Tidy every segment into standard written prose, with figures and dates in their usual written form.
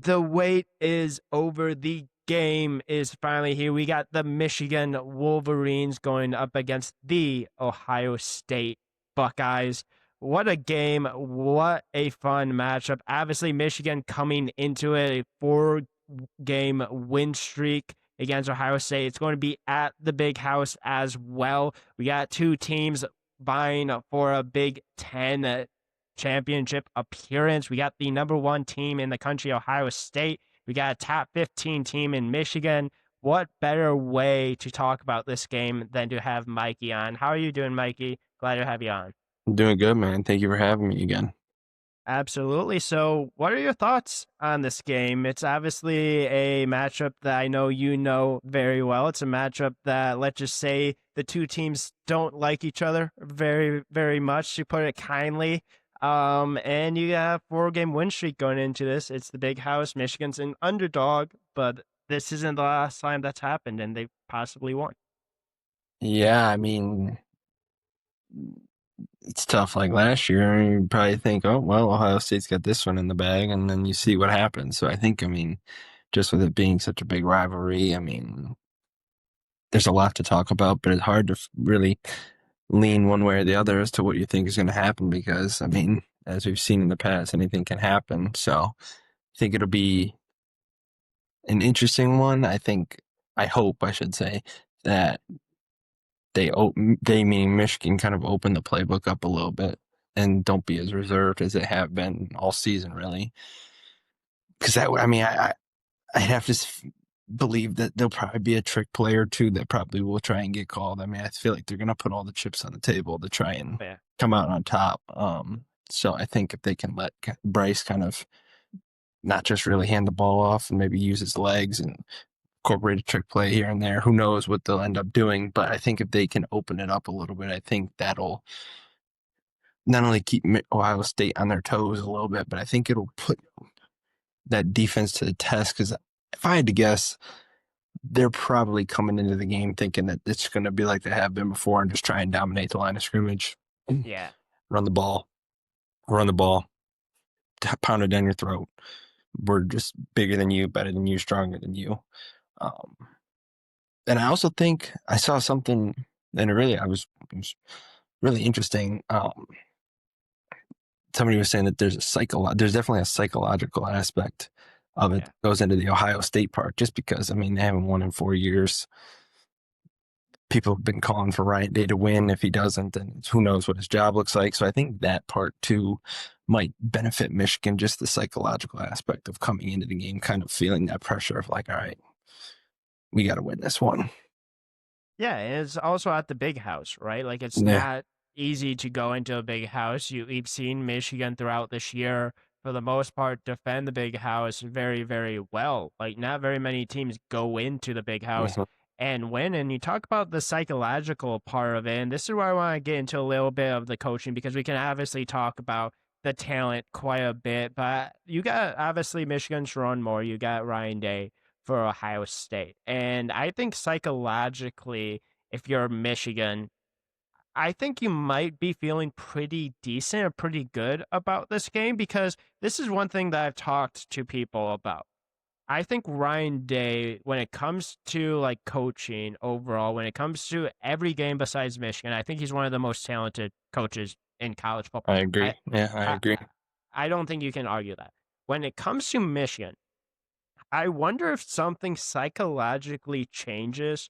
The wait is over. The game is finally here. We got the Michigan Wolverines going up against the Ohio State Buckeyes. What a game. What a fun matchup. Obviously, Michigan coming into it, a four-game win streak against Ohio State. It's going to be at the big house as well. We got two teams vying for a Big Ten championship appearance. We got the number one team in the country, Ohio State. We got a top 15 team in Michigan. What better way to talk about this game than to have Mikey on? How are you doing, Mikey? Glad to have you on. I'm doing good, man. Thank you for having me again. Absolutely. So, what are your thoughts on this game? It's obviously a matchup that I know you know very well. It's a matchup that, let's just say, the two teams don't like each other very, very much, to put it kindly. And you got a four-game win streak going into this. It's the big house. Michigan's an underdog, but this isn't the last time that's happened, and they possibly won. Yeah, I mean, it's tough. Like last year, you probably think, oh, well, Ohio State's got this one in the bag, and then you see what happens. So I think, I mean, just with it being such a big rivalry, I mean, there's a lot to talk about, but it's hard to really lean one way or the other as to what you think is going to happen because, I mean, as we've seen in the past, anything can happen. So I think it'll be an interesting one. I hope, I should say, that they meaning Michigan kind of open the playbook up a little bit and don't be as reserved as they have been all season, really. Because I have to believe that there'll probably be a trick play or two that probably will try and get called. I mean, I feel like they're going to put all the chips on the table to try and Yeah. come out on top. So I think if they can let Bryce kind of not just really hand the ball off and maybe use his legs and incorporate a trick play here and there. Who knows what they'll end up doing? But I think if they can open it up a little bit, I think that'll not only keep Ohio State on their toes a little bit, but I think it'll put that defense to the test. Because if I had to guess, they're probably coming into the game thinking that it's going to be like they have been before and just try and dominate the line of scrimmage, Yeah. run the ball, pound it down your throat. We're just bigger than you, better than you, stronger than you. Um, and I also think I saw something, and it was really interesting. Somebody was saying that there's definitely a psychological aspect of it Yeah. that goes into the Ohio State part, just because I mean they haven't won in 4 years. People have been calling for Ryan Day to win. If he doesn't, then who knows what his job looks like. So I think that part too might benefit Michigan, just the psychological aspect of coming into the game, kind of feeling that pressure of like, all right, we got to win this one. Yeah, and it's also at the big house, right? Like it's Yeah. not easy to go into a big house. We've seen Michigan throughout this year, for the most part, defend the big house very, very well. Like not very many teams go into the big house Mhm. and win. And you talk about the psychological part of it, and this is where I want to get into a little bit of the coaching because we can obviously talk about the talent quite a bit. But you got obviously Michigan's Sharon Moore, you got Ryan Day for Ohio State. And I think psychologically, if you're Michigan, I think you might be feeling pretty decent or pretty good about this game because this is one thing that I've talked to people about. I think Ryan Day, when it comes to like coaching overall, when it comes to every game besides Michigan, I think he's one of the most talented coaches in college I football. agree. Yeah, I I, agree. I don't think you can argue that. When it comes to Michigan, I wonder if something psychologically changes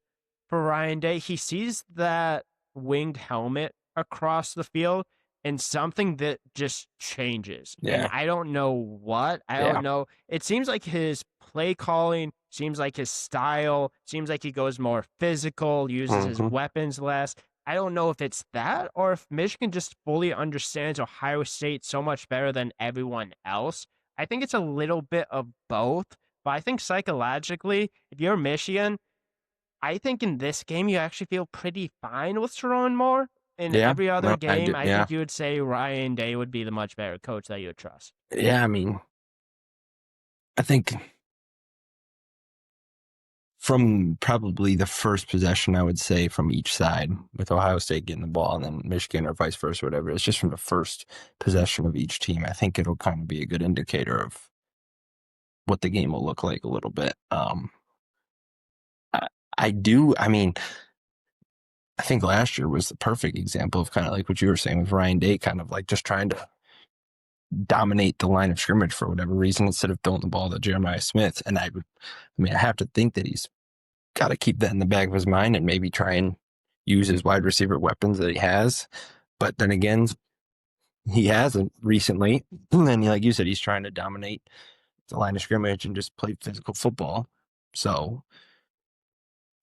for Ryan Day. He sees that winged helmet across the field and something that just changes. And Yeah, I don't know what. I yeah. don't know. It seems like his play calling, seems like his style, seems like he goes more physical, uses his Hmm. weapons less. I don't know if it's that or if Michigan just fully understands Ohio State so much better than everyone else. I think it's a little bit of both, but I think psychologically, if you're Michigan, I think in this game you actually feel pretty fine with Sharon Moore. In Yeah, every other no, I game, do. I Yeah, think you would say Ryan Day would be the much better coach that you would trust. yeah. I mean, I think from probably the first possession, I would say from each side, with Ohio State getting the ball and then Michigan or vice versa, whatever. It's just from the first possession of each team. I think it'll kind of be a good indicator of what the game will look like a little bit. I, I do. I mean, I think last year was the perfect example of kind of like what you were saying with Ryan Day, kind of like just trying to dominate the line of scrimmage for whatever reason instead of throwing the ball to Jeremiah Smith. And I mean, I have to think that he's got to keep that in the back of his mind and maybe try and use his wide receiver weapons that he has. But then again, he hasn't recently. And like you said, he's trying to dominate the line of scrimmage and just play physical football. So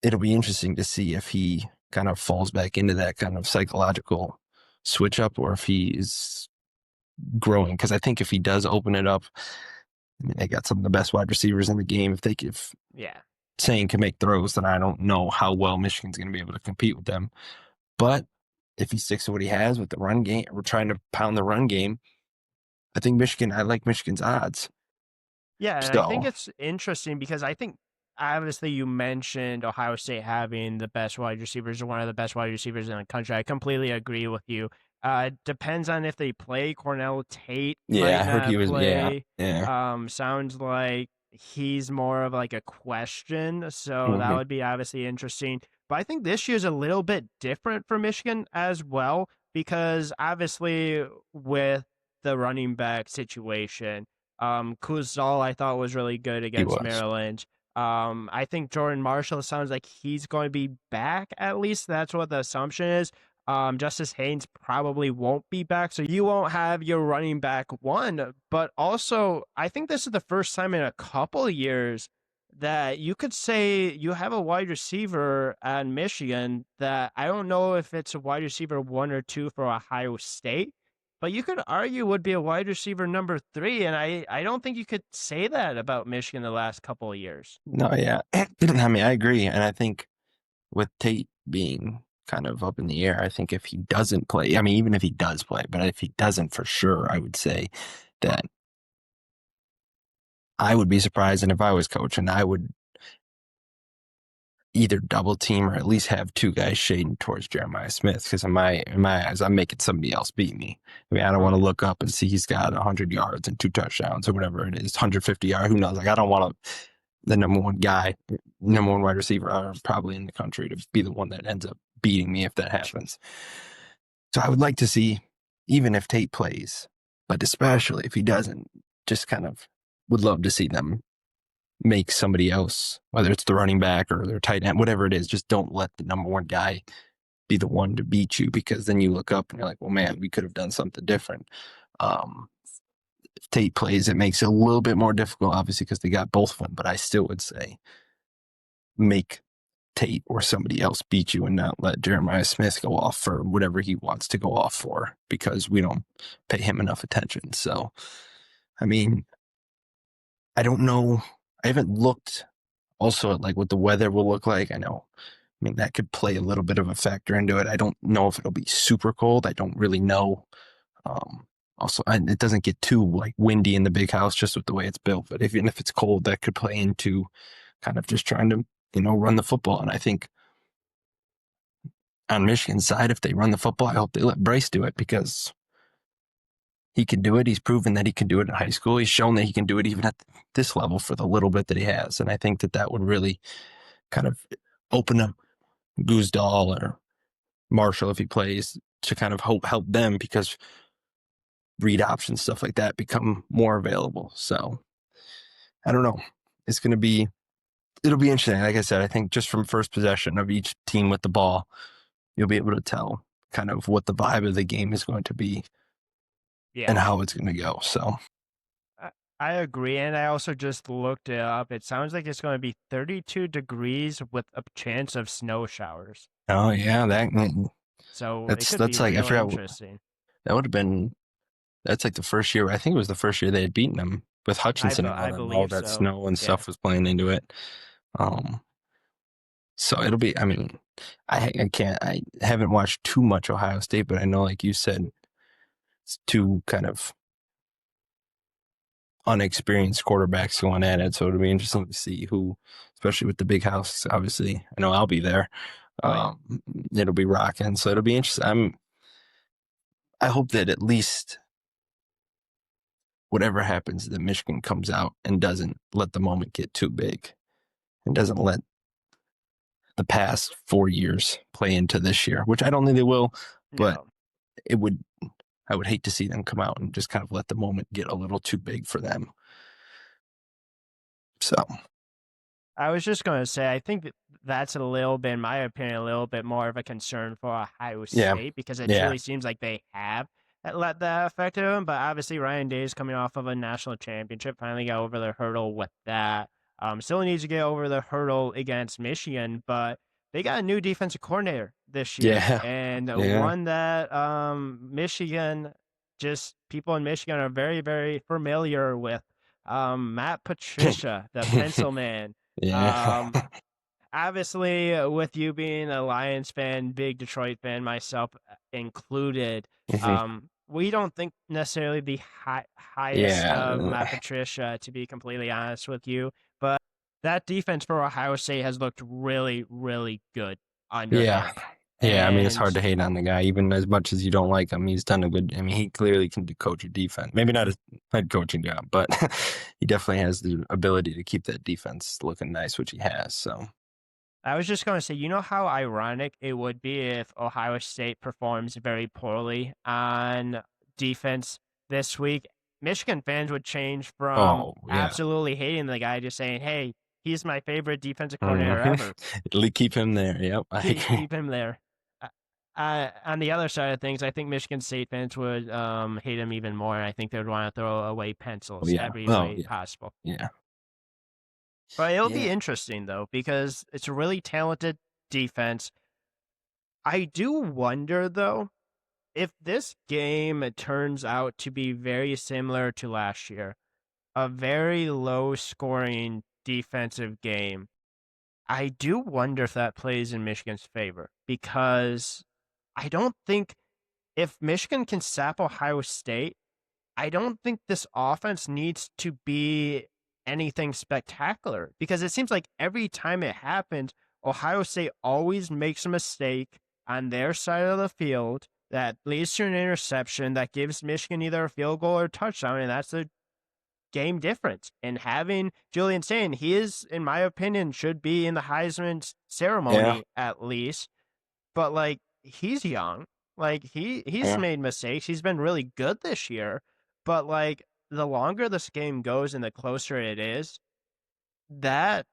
it'll be interesting to see if he kind of falls back into that kind of psychological switch up or if he's growing. Because I think if he does open it up, I mean, they got some of the best wide receivers in the game. If Yeah. Saying can make throws, then I don't know how well Michigan's going to be able to compete with them. But if he sticks to what he has with the run game, we're trying to pound the run game. I like Michigan's odds. Yeah, and I think So, it's interesting because I think obviously you mentioned Ohio State having the best wide receivers or one of the best wide receivers in the country. I completely agree with you. It depends on if they play. Cornell Tate yeah, might I heard he not was, yeah, play. yeah. Sounds like he's more of like a question, so that Mm-hmm. would be obviously interesting. But I think this year's a little bit different for Michigan as well because obviously with the running back situation. Kuzal I thought was really good He against was. Maryland. I think Jordan Marshall sounds like he's going to be back at least. That's what the assumption is. Justice Haynes probably won't be back, so you won't have your running back one. But also, I think this is the first time in a couple of years that you could say you have a wide receiver at Michigan that I don't know if it's a wide receiver one or two for Ohio State, but you could argue would be a wide receiver number three, and I don't think you could say that about Michigan the last couple of years. No, yeah. I mean, I agree. And I think with Tate being kind of up in the air, I think if he doesn't play, I mean, even if he does play, but if he doesn't for sure, I would say that I would be surprised. And if I was coaching, I would either double team or at least have two guys shading towards Jeremiah Smith. Because in my eyes, I'm making somebody else beat me. I mean, I don't Oh want to yeah. look up and see he's got 100 yards and two touchdowns or whatever it is, 150 yards. Who knows? Like, I don't want the number one guy, number one wide receiver probably in the country to be the one that ends up beating me if that happens. So I would like to see, even if Tate plays, but especially if he doesn't, just kind of would love to see them make somebody else, whether it's the running back or their tight end, whatever it is, just don't let the number one guy be the one to beat you because then you look up and you're like, well, man, we could have done something different. Um, if Tate plays, it makes it a little bit more difficult, obviously, because they got both of them, but I still would say make Tate or somebody else beat you and not let Jeremiah Smith go off for whatever he wants to go off for because we don't pay him enough attention. So, I mean, I don't know. I haven't looked also at like what the weather will look like. I mean, that could play a little bit of a factor into it. I don't know if it'll be super cold. I don't really know. It doesn't get too like windy in the big house just with the way it's built. But even if it's cold, that could play into kind of just trying to, run the football. And I think on Michigan's side, if they run the football, I hope they let Bryce do it because he can do it. He's proven that he can do it in high school. He's shown that he can do it even at this level for the little bit that he has. And I think that would really kind of open up Goosedahl or Marshall if he plays to kind of help them because read options, stuff like that become more available. So I don't know. It's going to be, it'll be interesting. Like I said, I think just from first possession of each team with the ball, you'll be able to tell kind of what the vibe of the game is going to be Yeah. and how it's going to go. So, I I agree, and I also just looked it up. It sounds like it's going to be 32 degrees with a chance of snow showers. oh yeah, So it that's could be that's like I real forgot interesting. that would have been that's like the first year. I think it was the first year they had beaten them with Hutchinson and I all believe that so. snow and Yeah. stuff was playing into it. Um, so it'll be. I mean, I can't. I haven't watched too much Ohio State, but I know, like you said, it's two kind of unexperienced quarterbacks going at it. So it'll be interesting to see who, especially with the big house. Obviously, I know I'll be there. Oh yeah. Um, it'll be rocking. So it'll be interesting. I hope that at least whatever happens, that Michigan comes out and doesn't let the moment get too big and doesn't let the past 4 years play into this year, which I don't think they will, but No. it would. I would hate to see them come out and just kind of let the moment get a little too big for them. So I was just going to say, I think that's a little bit, in my opinion, a little bit more of a concern for Ohio yeah, State because it yeah, truly seems like they have let that affect them. But obviously, Ryan Day is coming off of a national championship, finally got over the hurdle with that. Still needs to get over the hurdle against Michigan, but they got a new defensive coordinator this year, yeah, and yeah. one that Michigan, just people in Michigan are very, very familiar with. Matt Patricia, the pencil man. Yeah. um, Obviously, with you being a Lions fan, big Detroit fan, myself included, we don't think necessarily the highest of Yeah. Matt Patricia, to be completely honest with you. But that defense for Ohio State has looked really, really good under Yeah. him. Yeah. I mean, it's And hard to hate on the guy, even as much as you don't like him. He's done a good. I mean, he clearly can coach a defense. Maybe not a head coaching job, but he definitely has the ability to keep that defense looking nice, which he has. So, I was just going to say, you know how ironic it would be if Ohio State performs very poorly on defense this week? Michigan fans would change from oh yeah, absolutely hating the guy to saying, hey, he's my favorite defensive coordinator hmm ever. keep him there. Yep, I agree. Keep him there. On the other side of things, I think Michigan State fans would hate him even more. I think they would want to throw away Oh pencils yeah. every Oh way yeah. possible. Yeah. But it'll be Yeah. interesting, though, because it's a really talented defense. I do wonder, though, if this game turns out to be very similar to last year, a very low scoring defensive game, I do wonder if that plays in Michigan's favor because I don't think if Michigan can sap Ohio State, I don't think this offense needs to be anything spectacular because it seems like every time it happens, Ohio State always makes a mistake on their side of the field that leads to an interception that gives Michigan either a field goal or a touchdown, and that's the game difference. And having Julian Sain, he is, in my opinion, should be in the Heisman Yeah. ceremony at least, but like he's young. Like he's Yeah. made mistakes. He's been really good this year, but like the longer this game goes and the closer it is, that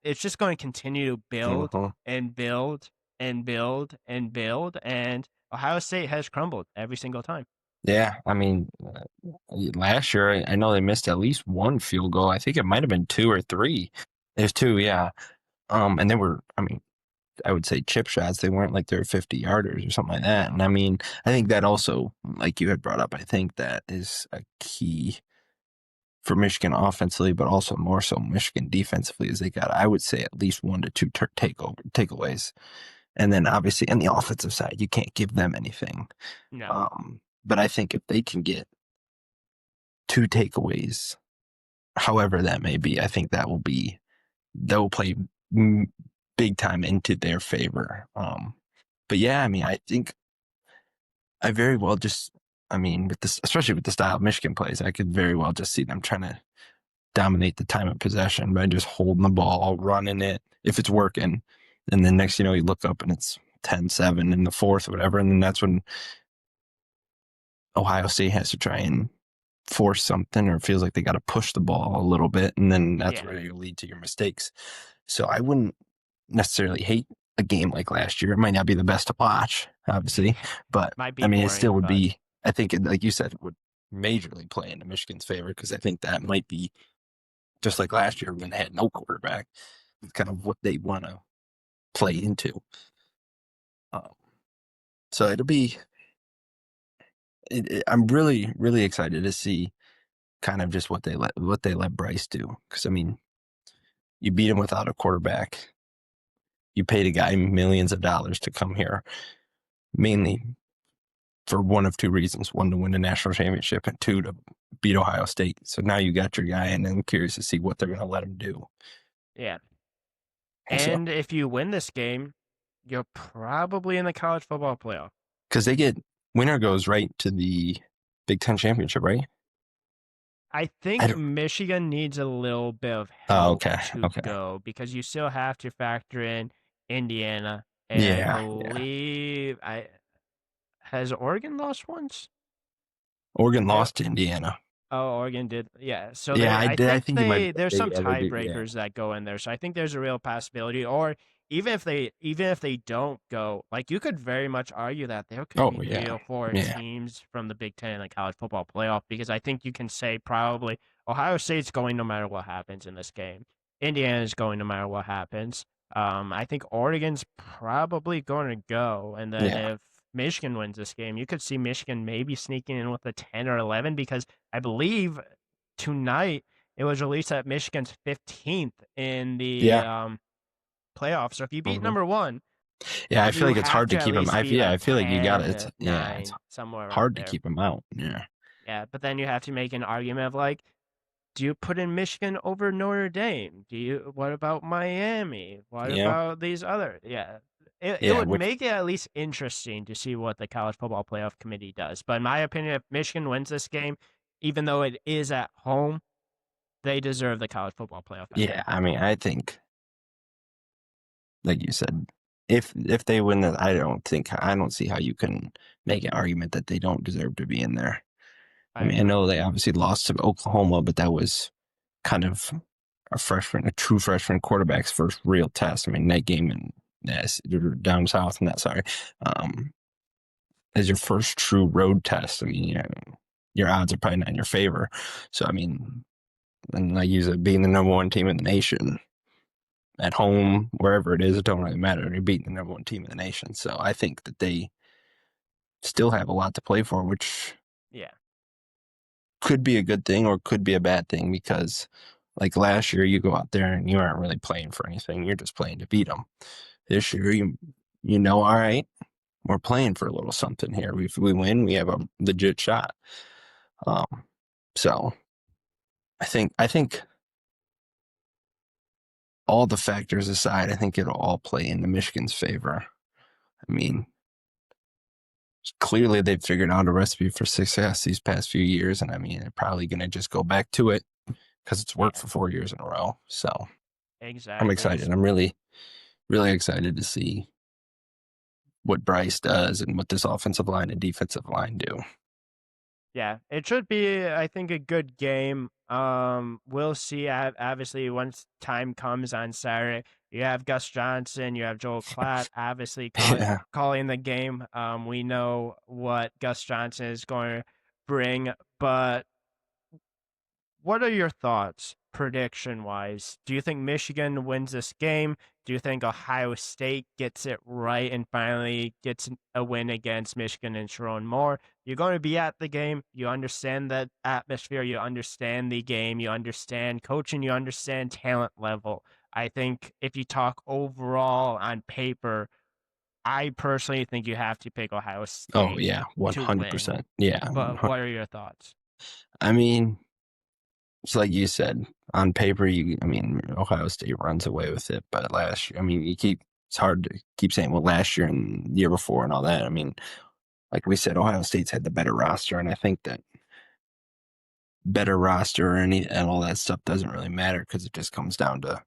it's just going to continue to build Mhm. and build and build and build and Ohio State has crumbled every single time. Yeah, I mean, last year I know they missed at least one field goal. I think it might have been two or three. There's two, yeah. And they were, I mean, I would say chip shots. They weren't like they were 50 yarders or something like that. And I mean, I think that also, like you had brought up, I think that is a key for Michigan offensively, but also more so Michigan defensively, is they got, I would say, at least one to two takeaways. And then obviously on the offensive side, you can't give them anything. No. But I think if they can get two takeaways, however that may be, I think that will play big time into their favor. But yeah, I mean, I think I very well just, I mean, with this, especially with the style Michigan plays, I could very well just see them trying to dominate the time of possession by just holding the ball, running it if it's working. And then next, you look up and it's 10-7 in the fourth or whatever. And then that's when Ohio State has to try and force something or feels like they got to push the ball a little bit. And then that's Yeah. where you lead to your mistakes. So I wouldn't necessarily hate a game like last year. It might not be the best to watch, obviously, but Might I be mean, it still boring, would but be, I think, like you said, it would majorly play into Michigan's favor because I think that might be just like last year when they had no quarterback. It's kind of what they want to play into. Um, so it'll be, I'm really, really excited to see kind of just what they let Bryce do. Because I mean, you beat him without a quarterback. You paid a guy millions of dollars to come here, mainly for one of two reasons: one, to win a national championship, and two, to beat Ohio State. So now you got your guy, and I'm curious to see what they're going to let him do. yeah. So And if you win this game, you're probably in the college football playoff. because they get winner goes right to the Big Ten championship, right? I I think don't, Michigan needs a little bit of oh, help okay, to okay. go because you still have to factor in Indiana, and I Yeah, yeah. believe I has Oregon lost once? Oregon I, lost to Indiana. Oh, Oregon did. Yeah. So Yeah, they I I did. I think think you might be. there's some Yeah, they do. Yeah, tiebreakers that go in there. So I think there's a real possibility. Or even if they don't go, like you could very much argue that there could oh be three yeah, or four yeah, teams from the Big Ten in the college football playoff because I think you can say probably Ohio State's going no matter what happens in this game. Indiana's going no matter what happens. I think Oregon's probably going to go, and then yeah, if Michigan wins this game, you could see Michigan maybe sneaking in with a 10 or 11 because I believe tonight it was released that Michigan's 15th in the yeah. playoffs. So if you beat Hmm. number one, Yeah, I feel you like it's have hard to to at keep them. least be Yeah, like I feel like you got 10 it. to Yeah, it's 9, somewhere around hard to there. keep them out. Yeah, Yeah, but then you have to make an argument of like, do you put in Michigan over Notre Dame? What about Miami? What yeah, about these other? Yeah. It yeah. would Which make it at least interesting to see what the college football playoff committee does. But in my opinion, if Michigan wins this game, even though it is at home, they deserve the college football playoff yeah, entry. I mean, I think, like you said, if they win that, I don't see how you can make an argument that they don't deserve to be in there. I I mean, I agree. know they obviously lost to Oklahoma, but that was kind of a true freshman quarterback's first real test. I mean, that game in yes, down south and that sorry, um, as your first true road test. I mean, your odds are probably not in your favor. So I mean, and like you said, being the number one team in the nation at home, wherever it is, it don't really matter. You're beating the number one team in the nation. So I think that they still have a lot to play for, which Yeah. could be a good thing or could be a bad thing because like last year you go out there and you aren't really playing for anything. You're just playing to beat them. This year all right, we're playing for a little something here. If we win, we have a legit shot. Um, so I think all the factors aside, I think it'll all play into Michigan's favor. I mean, clearly they've figured out a recipe for success these past few years, and I mean, they're probably going to just go back to it because it's worked Yeah. for 4 years in a row. So I'm Exactly. excited. I'm really excited to see what Bryce does and what this offensive line and defensive line do. Yeah, it should be, I think, a good game. We'll see. Obviously, once time comes on Saturday, you have Gus Johnson, you have Joel Klatt, obviously Yeah. calling the game. We know what Gus Johnson is going to bring, but what are your thoughts prediction wise? Do you think Michigan wins this game? Do you think Ohio State gets it right and finally gets a win against Michigan and Sharon Moore? You're going to be at the game. You understand that atmosphere. You understand the game. You understand coaching. You understand talent level. I think if you talk overall on paper, I personally think you have to pick Ohio Oh State yeah, to win. 100%. Yeah. But what are your thoughts? I mean, it's like you said, on paper, I mean, Ohio State runs away with it, but last year, I mean, it's hard to keep saying, well, last year and the year before and all that. I mean, like we said, Ohio State's had the better roster, and I think that better roster and all that stuff doesn't really matter because it just comes down to,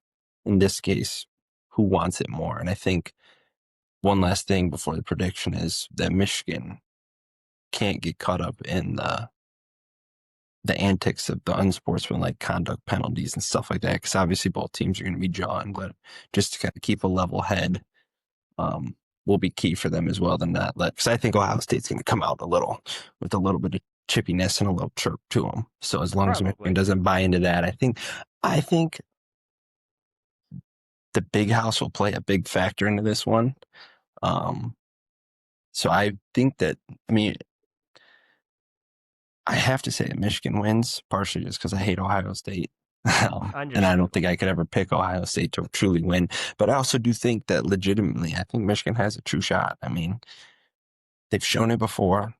in this case, who wants it more. And I think one last thing before the prediction is that Michigan can't get caught up in the antics of the unsportsmanlike conduct penalties and stuff like that, because obviously both teams are going to be jawing, but just to kind of keep a level head um, will be key for them as well than not let, because I think Ohio State's going to come out with a little bit of chippiness and a little chirp to them. So as long as Michigan Probably. doesn't buy into that, I think the big house will play a big factor into this one. Um, so I think that, I mean, I have to say that Michigan wins, partially just because I hate Ohio State. And I don't think Understandable. I could ever pick Ohio State to truly win. But I also do think that legitimately, I think Michigan has a true shot. I mean, they've shown it before.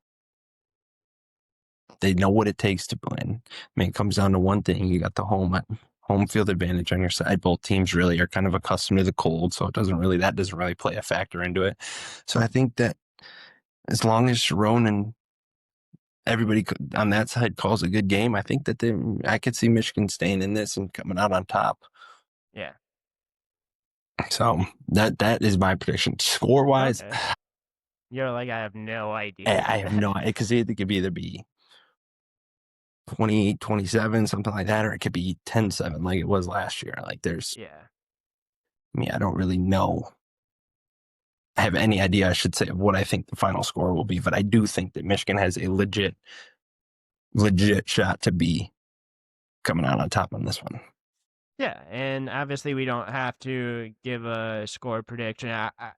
They know what it takes to win. I mean, it comes down to one thing. You got the home field advantage on your side. Both teams really are kind of accustomed to the cold, so that doesn't really play a factor into it. So I think that as long as Sharon and everybody on that side calls a good game. I think that I could see Michigan staying in this and coming out on top. Yeah. So that is my prediction. Score wise, Okay. You're like, I have no idea. I have no idea because it could either be 28-27, something like that, or it could be 10-7 like it was last year. Like Yeah. I mean, I don't really know. I have any idea, I should say, of what I think the final score will be, but I do think that Michigan has a legit shot to be coming out on top on this one. Yeah, and obviously we don't have to give a score prediction.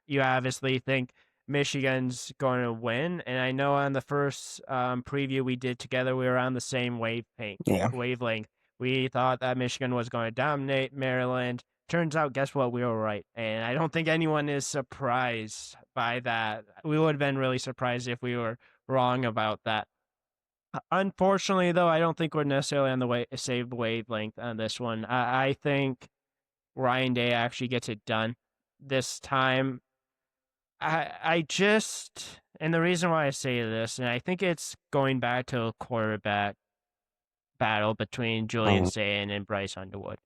You obviously think Michigan's going to win, and I know on the first preview we did together, we were on the same Yeah, wavelength. We thought that Michigan was going to dominate Maryland. Turns out, guess what? We were right, and I don't think anyone is surprised by that. We would have been really surprised if we were wrong about that. Unfortunately, though, I don't think we're necessarily on the same wavelength on this one. I think Ryan Day actually gets it done this time. I just, and the reason why I say this, and I think it's going back to a quarterback battle between Julian mm, Sayin and Bryce Underwood.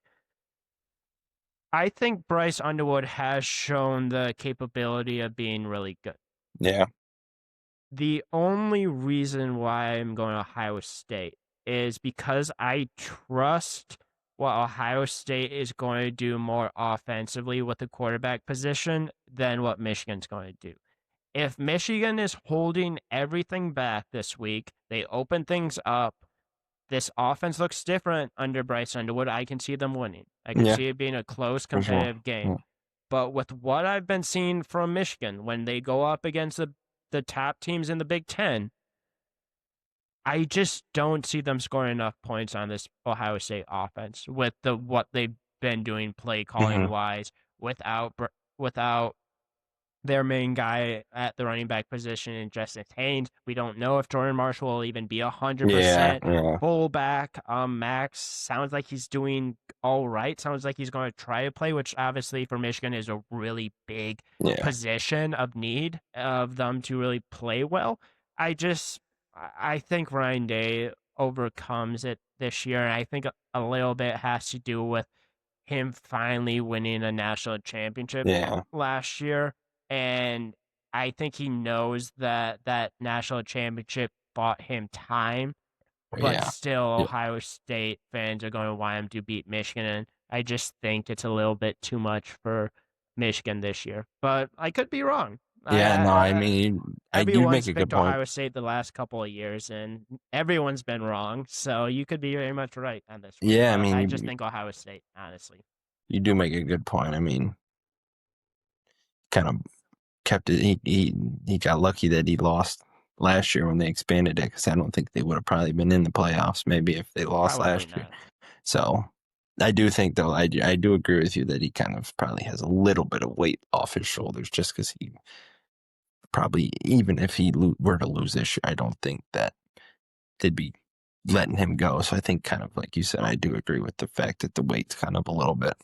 I think Bryce Underwood has shown the capability of being really good. yeah, The only reason why I'm going to Ohio State is because I trust what Ohio State is going to do more offensively with the quarterback position than what Michigan's going to do. If Michigan is holding everything back this week, they open things up. This offense looks different under Bryce Underwood. I can see them winning. I can yeah, see it being a close, for sure. competitive game. Yeah, But with what I've been seeing from Michigan, when they go up against the top teams in the Big Ten, I just don't see them scoring enough points on this Ohio State offense with what they've been doing play calling hmm, wise without their main guy at the running back position in Justice Haynes. We don't know if Jordan Marshall will even be yeah, 100% yeah, fullback. Max sounds like he's doing all right. Sounds like he's going to try to play, which obviously for Michigan is a really big yeah, position of need of them to really play well. I think Ryan Day overcomes it this year, and I think a little bit has to do with him finally winning a national championship yeah, last year. And I think he knows that that national championship bought him time, but yeah, still yeah, Ohio State fans are going to want him to beat Michigan. And I just think it's a little bit too much for Michigan this year. But I could be wrong. yeah. No, I mean, you make Everyone's a good picked point. Ohio State the last couple of years, and everyone's been wrong. So you could be very much right on this one. Yeah, I But mean, I just think Ohio State, honestly. you do make a good point. I mean, kind of kept it. He got lucky that he lost last year when they expanded it because I don't think they would have probably been in the playoffs maybe if they lost Probably last year. not. So I do think though I do agree with you that he kind of probably has a little bit of weight off his shoulders just because he probably even if he were to lose this year, I don't think that they'd be letting him go. So I think kind of like you said, I do agree with the fact that the weight's kind of a little bit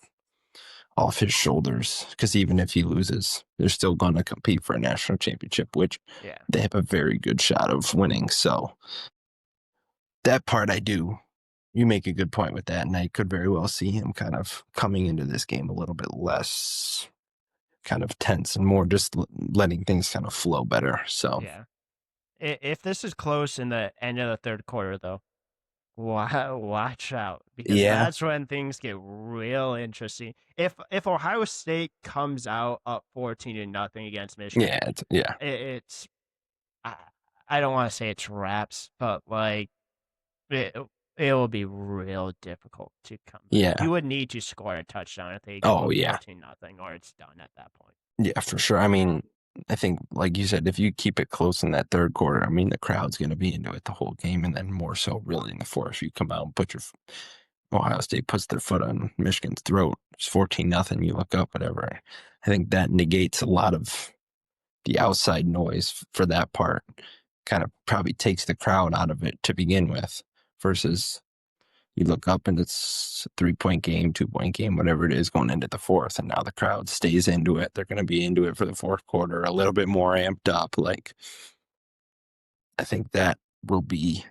off his shoulders because even if he loses, they're still going to compete for a national championship, which Yeah. they have a very good shot of winning. So that part I do. You make a good point with that, and I could very well see him kind of coming into this game a little bit less kind of tense and more just letting things kind of flow better. So Yeah. If this is close in the end of the third quarter, though, watch out because yeah, that's when things get real interesting. If Ohio State comes out up 14 to nothing against Michigan, yeah, it's I, I don't want to say it's wraps, but like it it will be real difficult to come back. yeah. You would need to score a touchdown if they go Oh up yeah, 14 nothing, or it's done at that point. yeah, for sure. I mean, I think like you said, if you keep it close in that third quarter, I mean, the crowd's going to be into it the whole game, and then more so really in the fourth. If you come out and put your Ohio State puts their foot on Michigan's throat, it's 14-0. You look up, whatever. I think that negates a lot of the outside noise for that part, kind of probably takes the crowd out of it to begin with, versus you look up and it's a 3-point game, 2-point game, whatever it is going into the fourth. And now the crowd stays into it. They're going to be into it for the fourth quarter, a little bit more amped up. Like, I think that will be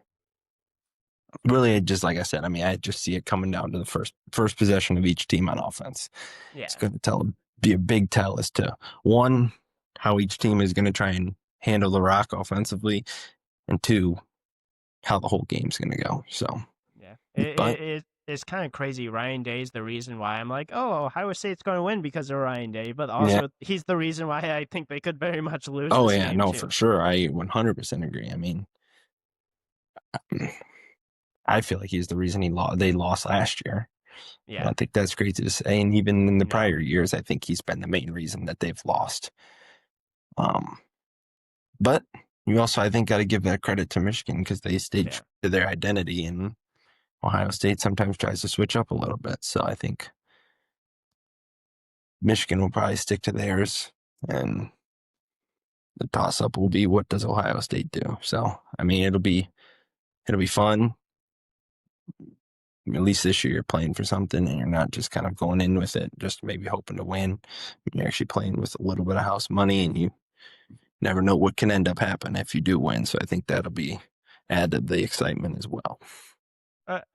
really just like I said. I mean, I just see it coming down to the first possession of each team on offense. It's Yeah. going to be a big tell as to one, how each team is going to try and handle the rock offensively, and two, how the whole game's going to go. So, Yeah. but It's kind of crazy. Ryan Day's the reason why I'm like, oh, Ohio State's going to win because of Ryan Day, but yeah. also he's the reason why I think they could very much lose Oh this yeah, game no, too. for sure. I 100% agree. I mean, I feel like he's the reason they lost last year. I Yeah. don't think that's crazy to say. And even in the No. prior years, I think he's been the main reason that they've lost. Um, but you also, I think, got to give that credit to Michigan because they stayed Yeah. true to their identity, and Ohio State sometimes tries to switch up a little bit. So I think Michigan will probably stick to theirs, and the toss up will be what does Ohio State do? So I mean, it'll be fun. At least this year you're playing for something and you're not just kind of going in with it, just maybe hoping to win. You're actually playing with a little bit of house money and you never know what can end up happening if you do win. So I think that'll be add to the excitement as well.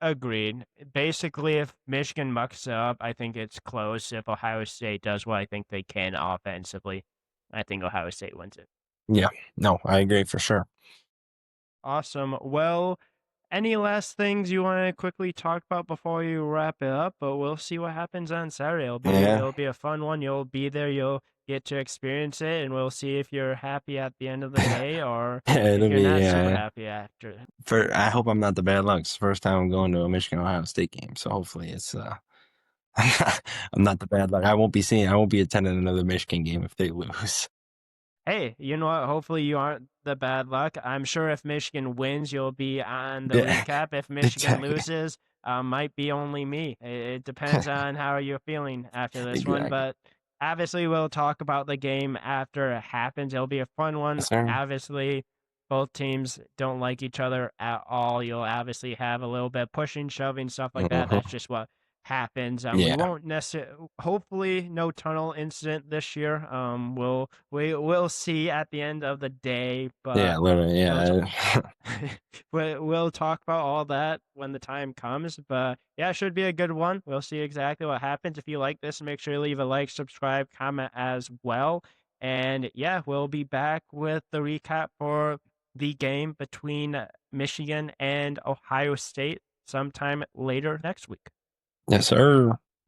Agreed. Basically, if Michigan mucks up, I think it's close. If Ohio State does what I think they can offensively, I think Ohio State wins it. Yeah, no, I agree for sure. Awesome. Well, any last things you want to quickly talk about before you wrap it up? But we'll see what happens on Saturday. Yeah, It'll be a fun one. You'll be there. You'll get to experience it, and we'll see if you're happy at the end of the day or if it'll you're be. not super happy after. For I hope I'm not the bad luck. It's the first time I'm going to a Michigan Ohio State game, so hopefully it's. I'm not the bad luck. I won't be attending another Michigan game if they lose. Hey, you know what? Hopefully you aren't the bad luck. I'm sure if Michigan wins, you'll be on the Yeah, recap. If Michigan exactly. loses, might be only me. It depends on how you're feeling after this one. Exactly. But obviously, we'll talk about the game after it happens. It'll be a fun one. Yes, sir. Obviously, both teams don't like each other at all. You'll obviously have a little bit of pushing, shoving, stuff like that. That's Mhm. just what happens. We Yeah. won't necessarily, hopefully, no tunnel incident this year. We'll see at the end of the day, Yeah, but literally. we'll t- Yeah. we'll talk about all that when the time comes. But yeah, it should be a good one. We'll see exactly what happens. If you like this, make sure you leave a like, subscribe, comment as well. And yeah, we'll be back with the recap for the game between Michigan and Ohio State sometime later next week. Yes, sir.